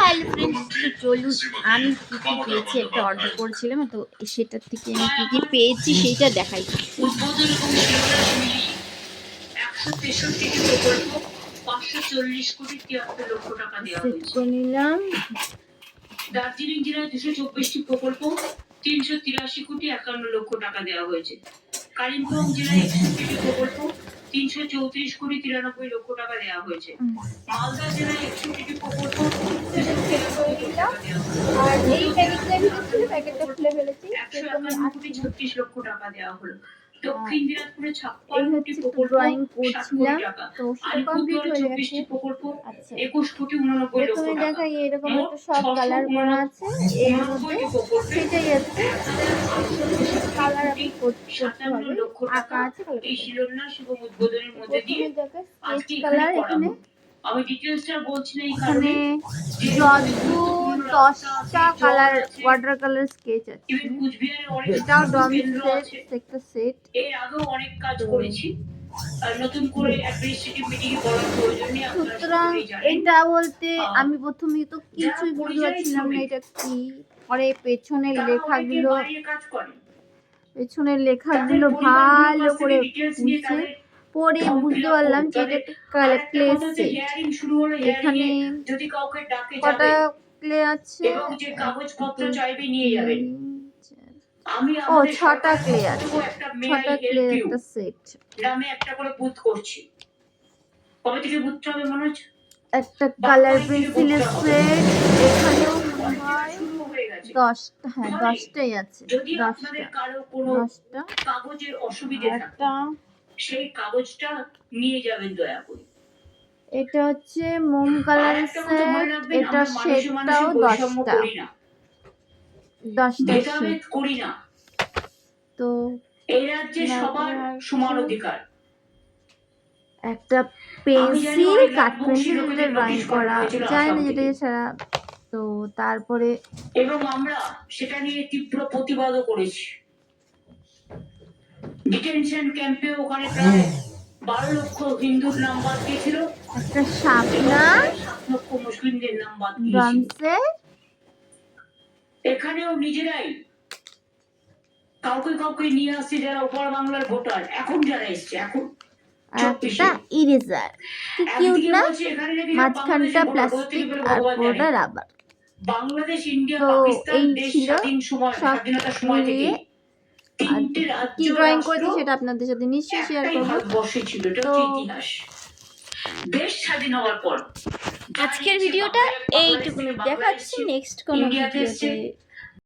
Hello friends, তো চলুন আমি কী কী পেয়েছি। একটা অর্ডার করেছিলাম, তো সেটার থেকে আমি কী কী পেয়েছি সেইটা দেখাই। উদ্বোধন এবং শিলান্যাস মিলিয়ে 163টি প্রকল্প 540 কোটি 73 লক্ষ টাকা দেওয়া সেট হয়েছে। করে নিলাম। দার্জিলিং জেলায় 224টি প্রকল্প 383 কোটি 51 লক্ষ টাকা দেওয়া হয়েছে। কালিম্পং জেলায় 61টি প্রকল্প 334 কোটি 93 লক্ষ টাকা দেওয়া হয়েছে। মালদা জেলায় 61টি প্রকল্প 293 টাকা দেওয়া হয়েছে। আর এই প্যাকেটটা ভিতরে ছিল, প্যাকেটটা খুলে ফেলেছি। 151 কোটি 36 লক্ষ টাকা দেওয়া হলো। দক্ষিণ দিনাজপুরে এই 56টি হচ্ছে প্রকল্প ড্রয়িং 60 কোটি করছিলাম, টাকা। তো সেটা কমপ্লিট আলিপুরদুয়ারে হয়ে 24টি গেছে। প্রকল্প আচ্ছা, 21 কোটি 89 লক্ষ প্রথমে টাকা। দেখাই এরকম মোট একটা সব কালার করা আছে এর মধ্যে, 689টি প্রকল্পে সেটাই আছে। কালার আপনি করতে 57 হবে, লক্ষ আঁকা টাকা আছে কালার এই শিলান্যাস এবং উদ্বোধনের মধ্যে দিয়ে প্রথমে দেখে স্কেচ আজকে কালার। এখানে করা এখানে হলো। আমি ডিটেইলসটা বলছি না এই এখানে কারণে যে 10টা কালার ওয়াটার কালার স্কেচ আছে। ইভেন কুচবিহারে অনেক এটাও ডম কেন্দ্র সেট, আছে। একটা সেট। এর আগেও অনেক কাজ করেছি, আর নতুন করে অ্যাডমিনিস্ট্রেটিভ মিটিং এ বলার প্রয়োজন নেই। সুতরাং এটা বলতে আমি প্রথমে তো কিছুই বুঝতে পারছিলাম না এটা কি। পরে পেছনের লেখাগুলো ভালো করে বুঝে পরে বুঝতে পারলাম যে এটা একটা ক্লে সেট। এখানে কটা ক্লে আছে? ও 6টা ক্লে আছে, 6টা ক্লে একটা সেট। আমি একটা করে বুথ করছি। কবে থেকে বুথটা হবে মনে হচ্ছে? একটা কালার পেন্সিলের সেট। এখানেও মনে হয় 10টা, হ্যাঁ 10টাই আছে। যদি আপনাদের কারো কোনো 10টা কাগজের অসুবিধা থাকে সেই কাগজটা নিয়ে যাবেন দয়া করে। এটা হচ্ছে মোম কালারের সেট। এটা শেডটাও 10টা ভেদাভেদ করি না। তো এই রাজ্যে সবার সমান অধিকার। একটা পেন্সিল, কাঠ পেন্সিল ড্রয়িং করা যায় না যেটা ছাড়া। তো তারপরে এবং আমরা সেটা নিয়ে তীব্র প্রতিবাদও করেছি। ডিটেনশন ক্যাম্পে ওখানে প্রায় 12 লক্ষ হিন্দুর নাম বাদ দিয়েছিল, একটা শাপনার 7 লক্ষ মুসলিমদের নাম বাদ দিয়েছিল। এখানেও নিজেরাই কাউকে নিয়ে আসছে যারা ওপার বাংলার ভোটার। এখন যারা এসছে এখন একটা ইরেজার, কি কিউট না? মাঝখানটা প্লাস্টিক আর পুরোটা রাবার। বাংলাদেশ, ইন্ডিয়া, তো পাকিস্তান এই দেশ ছিল স্বাধীনতার সময় থেকে তিনটে রাজ্য কি ড্রয়িং করেছি সেটা আপনাদের সাথে নিশ্চয়ই শেয়ার করব। ভারতবর্ষে ছিল, এটা তো ইতিহাস। দেশ স্বাধীন হওয়ার পর আজকের ভিডিওটা এইটুকুনি। দেখাচ্ছি নেক্সট কোনো ভিডিওতে।